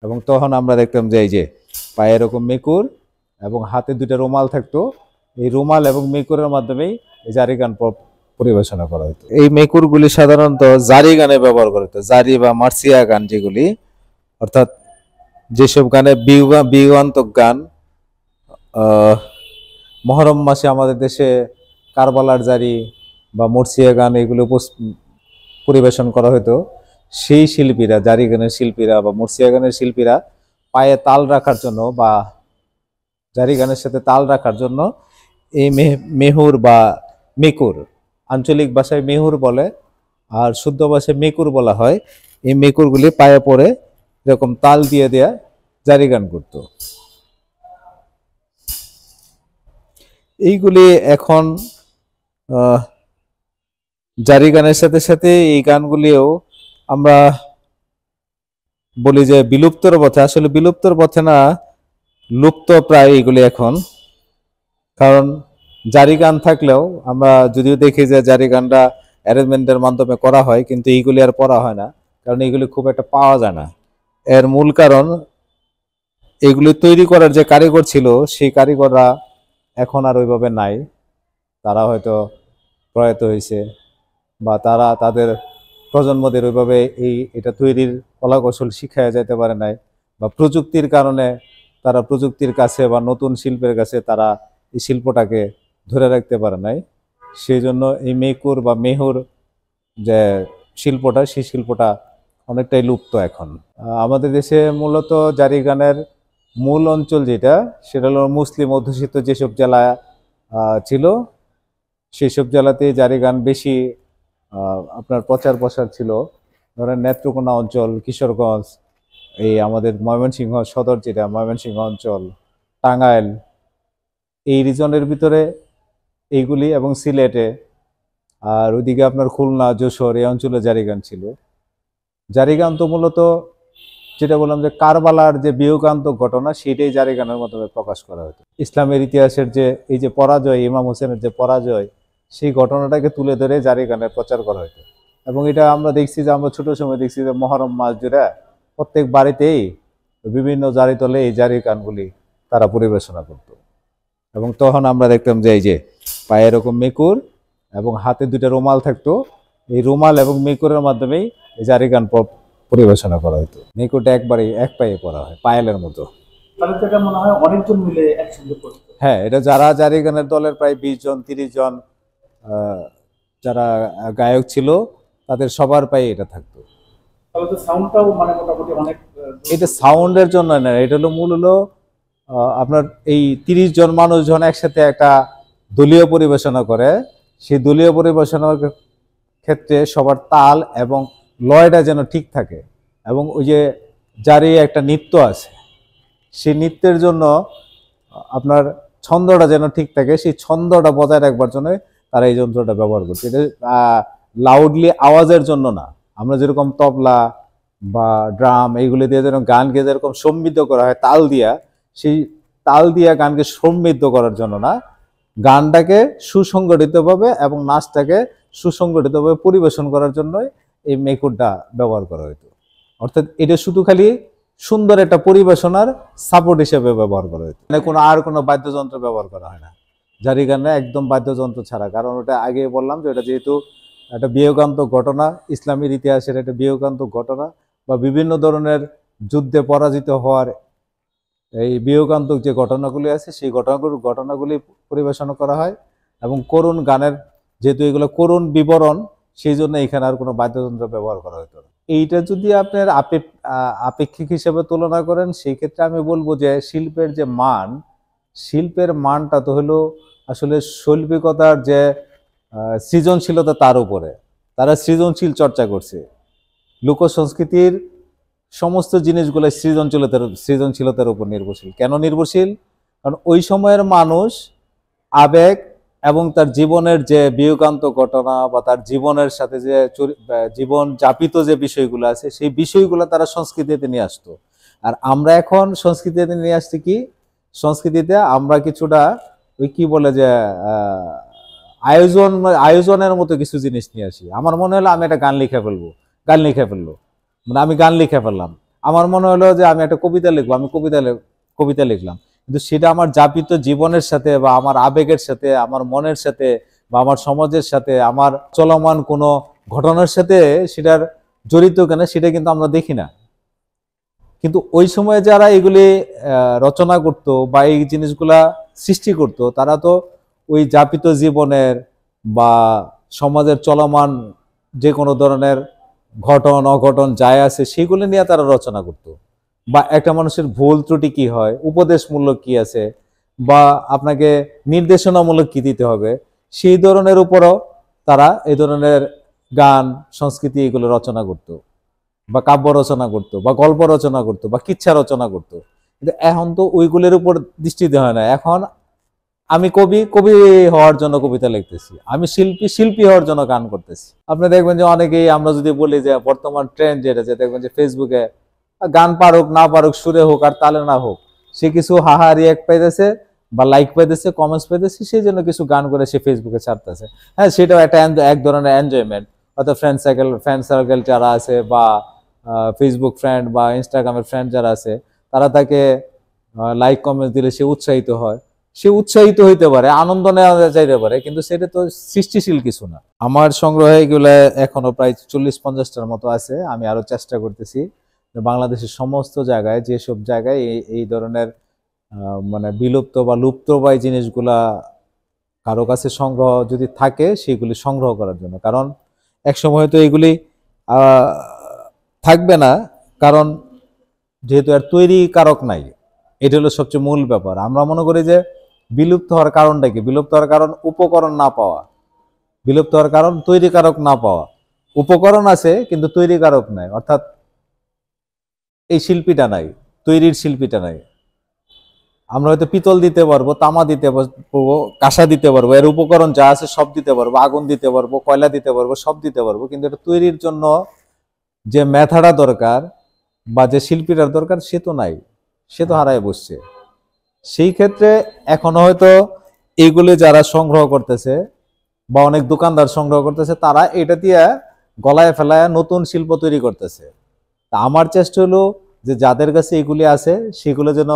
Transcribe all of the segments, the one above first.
এবং তখন আমরা দেখতাম যে এই যে পায়ে এরকম মেকুর এবং হাতে দুইটা রুমাল থাকতো। এই রুমাল এবং মেকুরের মাধ্যমেই এই জারি গান পরিবেশনা করা হতো। এই মেকুরগুলি সাধারণত জারি গানে ব্যবহার করা হতো, জারি বা মার্সিয়া গান যেগুলি, অর্থাৎ যেসব গানে বিয়োগান্তক গান, মহরম মাসে আমাদের দেশে কারবালার জারি বা মরসিয়া গান এগুলো পরিবেশন করা হতো। সেই শিল্পীরা, জারি গানের শিল্পীরা বা মরসিয়া গানের শিল্পীরা পায়ে তাল রাখার জন্য বা জারি গানের সাথে তাল রাখার জন্য এই মেহুর বা মেকুর, আঞ্চলিক ভাষায় মেহুর বলে আর শুদ্ধ ভাষায় মেকুর বলা হয়, এই মেকুরগুলি পায়ে পরে এরকম তাল দিয়ে দেয়া জারি গান করত। এইগুলি এখন জারি গানের সাথে সাথে এই গানগুলিও আমরা বলি যে বিলুপ্তর পথে। আসলে বিলুপ্তর পথে না, লুপ্ত প্রায় এইগুলি এখন। কারণ জারি গান থাকলেও আমরা যদিও দেখি যে জারি গানটা অ্যারেঞ্জমেন্টের মাধ্যমে করা হয়, কিন্তু এইগুলি আর পড়া হয় না, কারণ এইগুলি খুব একটা পাওয়া যায় না। এর মূল কারণ এগুলি তৈরি করার যে কারিগর ছিল সেই কারিগররা এখন আর ওইভাবে নাই। তারা হয়তো প্রয়াত হয়েছে বা তারা তাদের প্রজন্মদের ওইভাবে এটা তৈরির কলাকৌশল শিখাইয়া যাইতে পারে নাই, বা প্রযুক্তির কারণে তারা প্রযুক্তির কাছে বা নতুন শিল্পের কাছে তারা এই শিল্পটাকে ধরে রাখতে পারে নাই। সেই জন্য এই মেকুর বা মেহুর যে শিল্পটা, সেই শিল্পটা অনেকটাই লুপ্ত এখন। আমাদের দেশে মূলত জারি গানের মূল অঞ্চল যেটা, সেটা হলো মুসলিম অধ্যুষিত যেসব জেলা ছিল, সেই সব জেলাতে জারি গান বেশি আপনার প্রচার প্রসার ছিল। ধরেন নেত্রকোনা অঞ্চল, কিশোরগঞ্জ, এই আমাদের ময়মনসিংহ সদর যেটা ময়মনসিংহ অঞ্চল, টাঙ্গাইল, এই রিজনের ভিতরে এইগুলি, এবং সিলেটে, আর ওইদিকে আপনার খুলনা, যশোর, এই অঞ্চলে জারি গান ছিল। জারি গান তো মূলত যেটা বললাম যে কারবালার যে বিয়োগান্তক ঘটনা, সেটাই জারি গানের মাধ্যমে প্রকাশ করা হতো। ইসলামের ইতিহাসের যে এই যে পরাজয়, ইমাম হোসেনের যে পরাজয়, সেই ঘটনাটাকে তুলে ধরে জারি গানের প্রচার করা হতো। এবং এটা আমরা দেখছি যে আমরা ছোট সময় দেখছি যে মহরম মাস জুড়ে প্রত্যেক বাড়িতেই বিভিন্ন জারি তলে এই জারি গানগুলি তারা পরিবেশনা করত। এবং তখন আমরা দেখতাম যে এই যে পায়ে এরকম মেকুর এবং হাতে দুইটা রুমাল থাকতো। এই রুমাল এবং মেকুরের মাধ্যমেই এই জারি গান পরিবেশনা করা হতো। মেকুরটা একবারেই এক পায়ে পরা হয়, পায়েলের মতো। তাহলে তো এটা মনে হয় অনেকজন মিলে একসঙ্গে করতো। হ্যাঁ, এটা যারা জারি গানের দলের প্রায় 20 জন 30 জন যারা গায়ক ছিল, তাদের সবার পায়ে এটা থাকতো। তাহলে তো সাউন্ডটাও মানে মোটামুটি অনেক। এটা সাউন্ডের জন্য না, এটা হলো মূল হলো আপনার এই 30 জন মানুষজন একসাথে একটা দলীয় পরিবেশনা করে। সেই দলীয় পরিবেশনার ক্ষেত্রে সবার তাল এবং লয়টা যেন ঠিক থাকে, এবং ওই যে জারি একটা নৃত্য আছে, সেই নৃত্যের জন্য আপনার ছন্দটা যেন ঠিক থাকে, সেই ছন্দটা বজায় রাখবার জন্য তারা এই যন্ত্রটা ব্যবহার করছে। এটা লাউডলি আওয়াজের জন্য না। আমরা যেরকম তবলা বা ড্রাম এইগুলি দিয়ে যেন গানকে যেরকম সমৃদ্ধ করা হয় তাল দিয়া, সেই তাল দিয়া গানকে সমৃদ্ধ করার জন্য না, গানটাকে সুসংগঠিতভাবে এবং নাচটাকে সুসংগঠিতভাবে পরিবেশন করার জন্যই এই মেকুরটা ব্যবহার করা হতো। অর্থাৎ এটা শুধু খালি সুন্দর একটা পরিবেশনার সাপোর্ট হিসেবে ব্যবহার করা হতো, মানে কোনো বাদ্যযন্ত্র ব্যবহার করা হয় না জারি গানে, একদম বাদ্যযন্ত্র ছাড়া। কারণ ওটা আগে বললাম যে ওটা যেহেতু একটা বিয়োগান্তক ঘটনা, ইসলামের ইতিহাসের একটা বিয়োগান্তক ঘটনা, বা বিভিন্ন ধরনের যুদ্ধে পরাজিত হওয়ার এই বিয়োগান্তক যে ঘটনাগুলি আছে, সেই ঘটনাগুলি পরিবেশনা করা হয়। এবং করুণ গানের, যেহেতু এগুলো করুণ বিবরণ, সেই জন্য এখানে আর কোনো বাদ্যযন্ত্র ব্যবহার করা হতো না। এইটা যদি আপনার আপেক্ষিক হিসেবে তুলনা করেন, সেই ক্ষেত্রে আমি বলবো যে শিল্পের মানটা তো হলো আসলে শৈল্পিকতার যে সৃজনশীলতা, তার উপরে তারা সৃজনশীল চর্চা করছে। লোক সংস্কৃতির সমস্ত জিনিসগুলো সৃজনশীলতার উপর নির্ভরশীল। কেন নির্ভরশীল? কারণ ওই সময়ের মানুষ আবেগ এবং তার জীবনের যে বিয়োগান্ত ঘটনা বা তার জীবনের সাথে যে জীবন যাপিত যে বিষয়গুলো আছে, সেই বিষয়গুলো তারা সংস্কৃতিতে নিয়ে আসতো। আর আমরা এখন সংস্কৃতিতে নিয়ে আসছি কি, সংস্কৃতিতে আমরা কিছুটা ওই কি বলে যে আয়োজনের মতো কিছু জিনিস নিয়ে আসি। আমার মনে হলো আমি একটা গান লিখে ফেলবো, মানে আমি গান লিখে ফেললাম, আমার মনে হলো যে আমি একটা কবিতা লিখবো, আমি কবিতা লিখলাম, কিন্তু সেটা আমার যাপিত জীবনের সাথে বা আমার আবেগের সাথে, আমার মনের সাথে বা আমার সমাজের সাথে, আমার চলমান কোনো ঘটনার সাথে সেটার জড়িত কেন সেটা কিন্তু আমরা দেখি না। কিন্তু ওই সময় যারা এগুলি রচনা করতো বা এই জিনিসগুলা সৃষ্টি করতো, তারা তো ওই যাপিত জীবনের বা সমাজের চলমান যে কোনো ধরনের ঘটন অঘটন যায় আছে সেগুলো নিয়ে তারা রচনা করতো। বা একটা মানুষের ভুল ত্রুটি কি হয়, উপদেশমূলক কি আছে, বা আপনাকে নির্দেশনামূলক কি দিতে হবে, সেই ধরনের উপরও তারা এই ধরনের গান সংস্কৃতি এগুলো রচনা করতো, বা কাব্য রচনা করতো, বা গল্প রচনা করতো, বা কিচ্ছা রচনা করতো। কিন্তু এখন তো ওইগুলোর উপর দৃষ্টি দেওয়া হয় না। এখন আমি কবি, কবি হওয়ার জন্য কবিতা লিখতেছি, আমি শিল্পী, শিল্পী হওয়ার জন্য গান করতেছি। আপনি দেখবেন যে অনেকেই, আমরা যদি বলি যে বর্তমান ট্রেন্ড যেটা, যে দেখবেন যে ফেসবুকে গান পারুক না পারুক, সুরে হোক আর তালে না হোক, সে কিছু হাহা রিয়াক্ট পাইতেছে বা লাইক পাইতেছে, কমেন্টস পাইতেছে, সেই জন্য কিছু গান করে সে ফেসবুকে ছাড়তেছে। হ্যাঁ, সেটাও একটা এক ধরনের এনজয়মেন্ট। হয়তো ফ্রেন্ড সার্কেল যারা আছে, বা ফেসবুক ফ্রেন্ড বা ইনস্টাগ্রামের ফ্রেন্ড যারা আছে, তারা তাকে লাইক কমেন্টস দিলে সে উৎসাহিত হয়, সে উৎসাহিত হইতে পারে, আনন্দ নেওয়া যাইতে পারে, কিন্তু সেটা তো সৃষ্টিশীল কিছু না। আমার সংগ্রহে এগুলো এখনো প্রায় 40-50টার মতো আছে। আমি আরো চেষ্টা করতেছি যে বাংলাদেশের সমস্ত জায়গায়, যেসব জায়গায় এই ধরনের মানে বিলুপ্ত বা লুপ্তপ্রায় জিনিসগুলা কারো কাছে সংগ্রহ যদি থাকে, সেগুলি সংগ্রহ করার জন্য। কারণ এক সময় তো এগুলি আহ, থাকবে না, কারণ যেহেতু আর তৈরি কারক নাই। এটা হলো সবচেয়ে মূল ব্যাপার। আমরা মনে করি যে বিলুপ্ত হওয়ার কারণটা কি? বিলুপ্ত হওয়ার কারণ উপকরণ না পাওয়া, বিলুপ্ত হওয়ার কারণ তৈরি কারক না পাওয়া। উপকরণ আছে কিন্তু তৈরি কারক নাই, অর্থাৎ এই শিল্পীটা নাই, তৈরির শিল্পীটা নাই। আমরা হয়তো পিতল দিতে পারবো, তামা দিতে পারবো, কাঁসা দিতে পারবো, এর উপকরণ যা আছে সব দিতে পারবো, আগুন দিতে পারবো, কয়লা দিতে পারবো, সব দিতে পারবো, কিন্তু এটা তৈরির জন্য যে মেধাটা দরকার বা যে শিল্পীটার দরকার, সে তো নাই, সে তো হারায় বসছে। সেই ক্ষেত্রে এখনো হয়তো এইগুলি যারা সংগ্রহ করতেছে বা অনেক দোকানদার সংগ্রহ করতেছে, তারা এটা দিয়ে গলায় ফেলায় নতুন শিল্প তৈরি করতেছে। তা আমার চেষ্টা হলো যে যাদের কাছে এগুলি আছে, সেগুলো যেন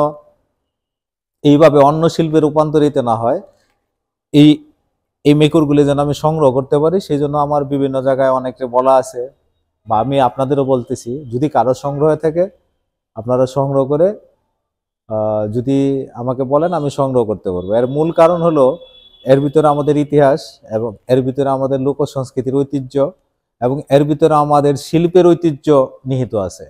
এইভাবে অন্য শিল্পে রূপান্তরিত না হয়, এই এই মেকুরগুলি যেন আমি সংগ্রহ করতে পারি। সেই জন্য আমার বিভিন্ন জায়গায় অনেকে বলা আছে, বা আমি আপনাদেরও বলতেছি, যদি কারো সংগ্রহে থাকে আপনারা সংগ্রহ করে যদি আমাকে বলেন, আমি সংগ্রহ করতে পারবো। এর মূল কারণ হলো এর ভিতরে আমাদের ইতিহাস, এবং এর ভিতরে আমাদের লোক সংস্কৃতির ঐতিহ্য, এবং এর ভিতরে আমাদের শিল্পের ঐতিহ্য নিহিত আছে।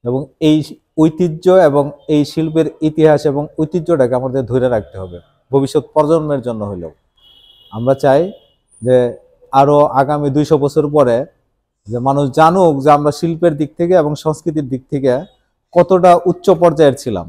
এবং এই ঐতিহ্য এবং এই শিল্পের ইতিহাস এবং ঐতিহ্যটাকে আমাদের ধরে রাখতে হবে ভবিষ্যৎ প্রজন্মের জন্য হলেও। আমরা চাই যে আরো আগামী 200 বছর পরে যে মানুষ জানুক যে আমরা শিল্পের দিক থেকে এবং সংস্কৃতির দিক থেকে কতটা উচ্চ পর্যায়ের ছিলাম।